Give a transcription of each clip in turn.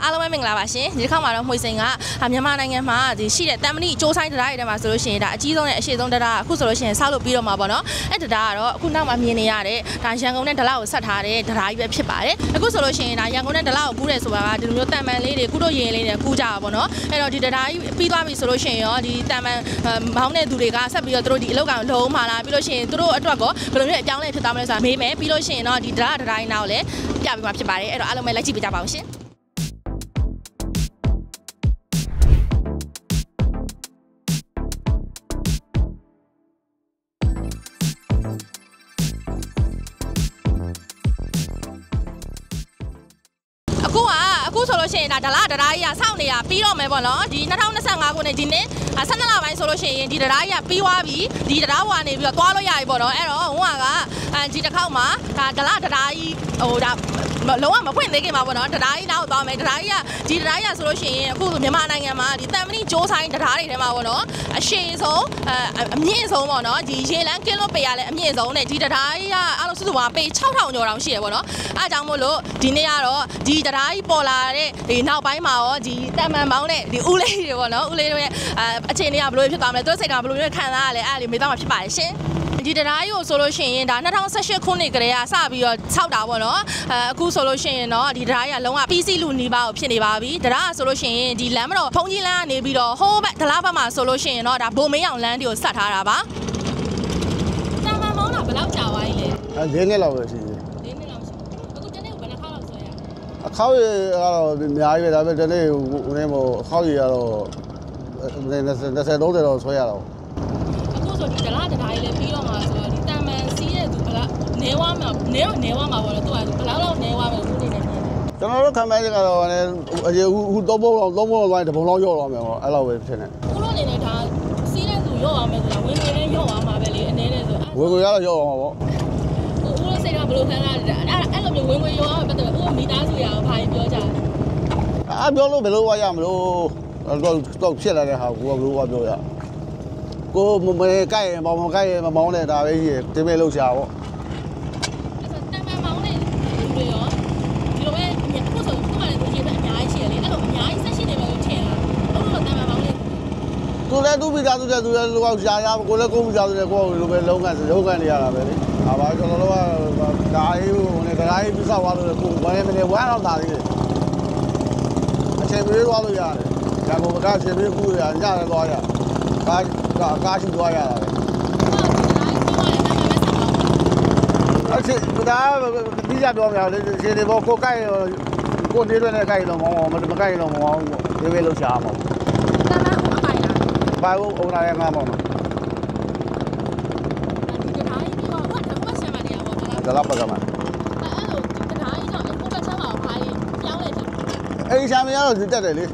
အားလုံးပဲမင်္ဂလာပါရှင်ဒီတစ်ခါမှာတော့မှွေစိန်ကမြန်မာနိုင်ငံမှာဒီရှိတဲ့တမ်မဏိကျိုးဆိုင်တရားတွေထဲမှာဆိုလို့ရှိရင်ဒါအကြီးဆုံးနဲ့အရှိဆုံးတရားအခုဆိုလို့ရှိရင်ဆောက်လုပ်ပြီးတော့မှာပေါ့နော်အဲ့တရားကတော့အခုနောက်မှာမြင်နေရတဲ့ဒါရန်ကုန်နဲ့ဒလကိုဆက်ထားတဲ့တရားကြီးပဲဖြစ်ပါတယ်အခုဆိုလို့ရှိရင်ဒါရန်ကုန်နဲ့ဒလကိုကူးတယ်ဆိုတာကဒီလိုမျိုးတန်ပန်လေးတွေကုတို့ရင်လေးတွေကူးကြတာပေါ့နော်အဲ့တော့ဒီတရားကြီးပြီးသွားပြီဆိုလို့ရှိရင်ရောဒီတန်ပန်မောင်းတဲ့သူတွေကဆက်ပြီးတော့သူတို့ဒီအလုပ်ကောင်လုံးမှာလာပြီးလို့ရှိရင်သူတို့အတွက်ကောဘယ်လိုမျိုးအပြောင်းလဲဖြစ်သွားမလဲဆိုတာမေးမယ်ပြီးလို့ရှိရင်တော့ဒီတရားကြီးနောက်လည်းပြပြီးမှဖြစ်ပါတယ်အဲ့တော့အားလုံးပဲလိုက်ကြည့်ပေးကြပါဦးရှင်အခုဆိုလို့ရှိရင်ဒါဒလတရားကြီးကစောင့်နေတာပြီးတော့မယ်ပေါ့နော်ဒီ2025ခုနှစ်ဒီနေ့12လပိုင်းဆိုလို့ရှိရင်ဒီတရားကြီးကပြီးသွားပြီဒီတရားဘွားနေပြီးတော့သွားလို့ရပြီပေါ့နော်အဲ့တော့ဟိုကဒီတစ်ခေါက်မှာဒါဒလတရားကြီးဟိုဒါလုံးဝမဖွင့်သေးခင်ပါပေါ့နော်တရားကြီးနောက်သွားမယ်တရားကြီးကဒီတရားကြီးဆိုလို့ရှိရင်အခုမြန်မာနိုင်ငံမှာဒီတမ်မဏိကျိုးဆိုင်တရားတွေထဲမှာပေါ့နော်အရှိန်ဆုံးအမြင့်ဆုံးပေါ့နော်ဒီရေလန်းကင်းလို့ပေရလဲအမြင့်ဆုံးနဲ့ဒီတရားကြီးကအားလုံးစုစုပေါင်းပေ6000ကျော်တောင်ရှိရပေါ့နော်အားကြောင့်မို့လို့ဒီနေ့ကတော့ဒီတရားကြီးပေါ်လာတဲ့ဒီနောက်ပိုင်းမှာရောဒီတမ်မန်ပေါင်းတဲ့ဒီဦးလေးတွေပေါ့နော်ဦးလေးတို့ရဲ့အခြေအနေကဘယ်လိုဖြစ်သွားမလဲသူတို့စိတ်ကဘယ်လိုမျိုးခံစားရလဲအဲ့ဒါလေးမေးသွားမှာဖြစ်ပါတယ်ရှင်ဒီတရားကြီးကိုဆိုလို့ရှိရင်ဒါ2018ခုနှစ်ကတည်းကစပြီးတော့ဆောက်တာပေါ့နော်အခုဆိုလို့ရှိရင်တော့ဒီတရားကြီးကလုံးဝပြီးစီးလူနီးပါးကိုဖြစ်နေပါပြီတရားဆိုလို့ရှိရင်ဒီလမ်းမတော်ဖုံကြီးလမ်းကနေပြီးတော့ဟိုးဘက်ဒလားဘက်မှာဆိုလို့ရှိရင်တော့ဒါဘုံမင်းအောင်လမ်းတီကိုဆက်ထားတာပါတန်ပန်မောင်းတာဘယ်လောက်ကြာသွားပြီလဲ၄နှစ်လောက်ပဲရှိတယ်၄နှစ်လောက်ရှိအခုတနေ့ကိုဘယ်နှခါလောက်ဆွဲရအခေါက်ရကတော့အများကြီးပဲဒါပေမဲ့ဒီနေ့ဟိုနေမို့အခေါက်ရကတော့20-30တော့ဆွဲရတော့အခုဆိုဒီဒလားတရားကြီးလည်းပြီးတော့မှာဆိုတော့ဒီတန်ပန်စီးရဲ့သူဘယ်လောက်နေဝါမှာနေဝါမှာပေါ့လေသူကဘယ်လောက်လောက်နေဝါမယ်သူနေနေတယ်ကျွန်တော်တို့ခံမှန်းချက်ကတော့အခု3ပုံလောက်သွားရင်တပုံလောက်ရော့တော့မယ်ပေါ့အဲ့လောက်ပဲဖြစ်နေခုလိုအနေနဲ့ဒါစီးတဲ့သူရော့အောင်မယ်ဆိုတာဝင်ငွေနဲ့ရော့အောင်မှာပဲလေအနေနဲ့ဆိုဝင်ငွေရတော့ရော့အောင်ပါပေါ့ဦးလို့စိတ်ကဘယ်လိုခံစားရလဲအဲ့လိုမျိုးဝင်ငွေရောအောင်ပတ်သက်ဦးမိသားစုရအောင်ဘာပြောကြလဲပြောလို့ဘယ်လိုဝါရမလို့တော့ဖြစ်လာတဲ့ဟာကိုဘယ်လိုဝါပြောရကိုမကိုက်ရင်မကိုက်ရင်မမောင်းနဲ့ဒါပဲကြီးတင်းမဲလောက်ရှာပေါ့တန်ပန်မောင်းနဲ့လူတွေရောဒီလိုပဲအခုဆိုခုမှလည်းသူကြီးပဲအများကြီးရှိရလေအဲ့လိုအများကြီးဆက်ရှိနေမယ်လို့ထင်တာဟုတ်လို့တန်ပန်မောင်းနဲ့သူလည်းသူ့မိသားစုတဲ့သူလည်းလောက်ရှာရကိုလည်းကိုမိသားစုတဲ့ကိုလိုပဲလုံးကန်နေရတာပဲလေဟာပါကျွန်တော်တို့ကဒါအေးဟိုနေဒါအေးပြစောက်သွားလို့ကိုဝမ်းနေဝမ်းတော့တာလေးအချိန်ပြေးသွားလို့ရတယ်ဒါကိုကအချိန်ပြေးကူရညလည်းသွားရကားရှိသွားရတာပဲအဲ့ဒါဒီကြပြောများလေခြေတွေဘောကိုကိုက်ကိုနေရွက်နဲ့ကိုက်တော့မအောင်မကိုက်တော့မအောင်ဒီဝေးလို့ရှားမှာတန်ပန်ဥပိုင်လားဘာလို့အုံနာရဲ့ငါမောင်းဒီတရားကြီးပြောတော့ဘာမှဆက်မနေရပါဘူးဒါလားပတ်ကမှာအဲ့လိုဒီတရားကြီးတော့အခုပတ်ချမ်းမှာဘာကြီးပြောင်းလဲတယ်အဲ့ဒီရှာမရတော့တက်တယ်လေအ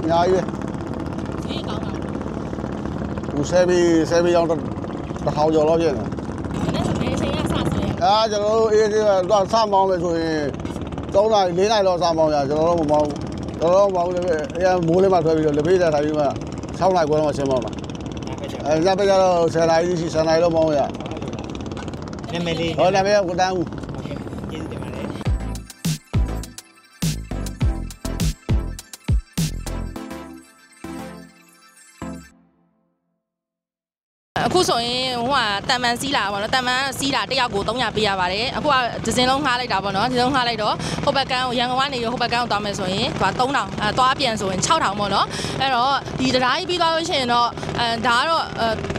များကြီးပဲဒီကောင်းတာသူဆဲပြီးရောက်တော့1000ကျော်လောက်ပြည့်တယ်။ဒီနေ့ဆိုနေချိန်ကစဆွဲရ။ကျွန်တော်တို့အေးအေးတော့စမောင်းမယ်ဆိုရင်3နာရီ4နာရီလောက်စမောင်းရကျွန်တော်တို့မမောင်းကျွန်တော်တို့မောင်းလည်းအဲမိုးလေးမှဆွဲပြီးတော့လက်ဖေးတက်ထားပြီးမှ6နာရီခွဲတော့ရှင်းမောင်းတာ။အဲညဘက်ကျတော့10နာရီရှိ10နာရီလောက်မောင်းရ။နာမည်လေးဟောနာမည်ကိုတန်းဦးအခုဆိုရင်ဟိုကတန်ပန်စီးလာပေါ့နော်တန်ပန်စီးလာတယောက်ကို300ပေးရပါတယ်အခုကဒီဇင်လုံးငှားလိုက်တာပေါ့နော်ဒီဇင်လုံးငှားလိုက်တော့ဟိုဘက်ကန်းကိုရန်ကုန်ကနေဟိုဘက်ကန်းကိုသွားမယ်ဆိုရင်သူက3000သွားပြန်ဆိုရင်6000ပေါ့နော်အဲ့တော့ဒီတရားကြီးပြီးသွားလို့ရှိရင်တော့ဒါကတော့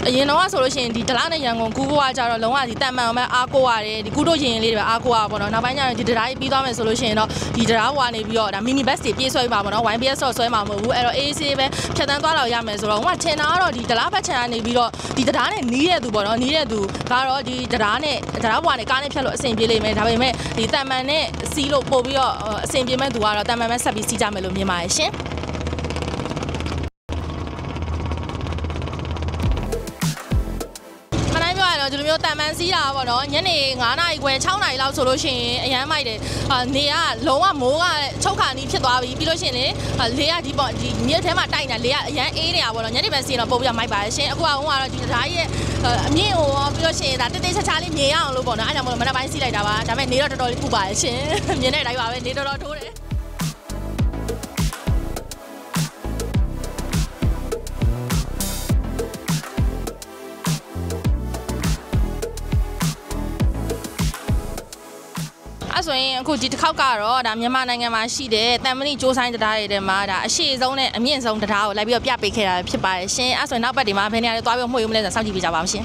အရင်တော့ဆိုလို့ရှိရင်ဒီဒလနဲ့ရန်ကုန်ကူးဖို့ကကြတော့လုံးဝဒီတန်ပန်အောင်ပဲအားကိုးရတယ်ဒီကုတို့ရင်လေးတွေပဲအားကိုးရပါပေါ့နော်နောက်ပိုင်းကျရင်ဒီတရားကြီးပြီးသွားမယ်ဆိုလို့ရှိရင်တော့ဒီတရားဟိုကနေပြီးတော့ဒါ mini bus တွေပြေးဆွဲပါပေါ့နော် YBS တော့ဆွဲမှာမဟုတ်ဘူးအဲ့တော့ AC ပဲဖြတ်တန်းသွားတော့ရမယ်ဆိုတော့ဟိုကထင်တာကတော့ဒီဒလဘက်ချန်ကနေပြီးတော့ဒီတရားနဲ့နီးတဲ့သူပေါ့နော်နီးတဲ့သူကတော့ဒီတရားဘွားနဲ့ကားနဲ့ဖြတ်လို့အဆင်ပြေလိမ့်မယ်ဒါပေမဲ့ဒီတန်ပန်နဲ့စီးလို့ပို့ပြီးတော့အဆင်ပြေမဲ့သူကတော့တန်ပန်ပဲဆက်ပြီးစီးကြမယ်လို့မြင်ပါတယ်ရှင်ဒီလိုမျိုးတန်ပန်စီးတာပေါ့နော်ညနေ9နာရီခွဲ6နာရီလောက်ဆိုလို့ရှိရင်အရန်မိုက်တယ်နေကလုံးဝမိုးကချုပ်ခါနီးဖြစ်သွားပြီပြီးလို့ရှိရင်လေကဒီပေါ့ဒီမြစ်ထဲမှာတိုက်နေတာလေကအရန်အေးနေတာပေါ့နော်ညနေပဲစီးတော့ပို့ပြီးတော့မိုက်ပါတယ်ရှင်အခုကဟိုကတော့ဒီတရားရဲ့အမြင့်ဟိုပြီးလို့ရှိရင်ဒါတိတ်တိတ်ချာချာလေးမြင်ရအောင်လို့ပေါ့နော်အဲ့ကြောင့်မလို့မနက်ပိုင်းစီးလိုက်တာပါဒါပေမဲ့နေတော့တော်တော်လေးပူပါတယ်ရှင်မြင်တဲ့အတိုင်းပါပဲနေတော်တော်ထိုးတယ် အဲ့ဆိုရင်အခုဒီတစ်ခေါက်ကတော့ဒါမြန်မာနိုင်ငံမှာရှိတဲ့တန်မဏိကျိုးဆိုင်တရားတွေထဲမှာဒါအရှိဆုံးနဲ့အမြင့်ဆုံးတရားကိုလိုက်ပြီးတော့ပြပေးခဲ့တာဖြစ်ပါတယ်ရှင်အဲ့ဆိုရင်နောက်ပတ်ဒီမှာဘယ်နေရာတွေသွားပြီးမှွေဦးမလဲဆိုတော့စောင့်ကြည့်ပေးကြပါဦးရှင်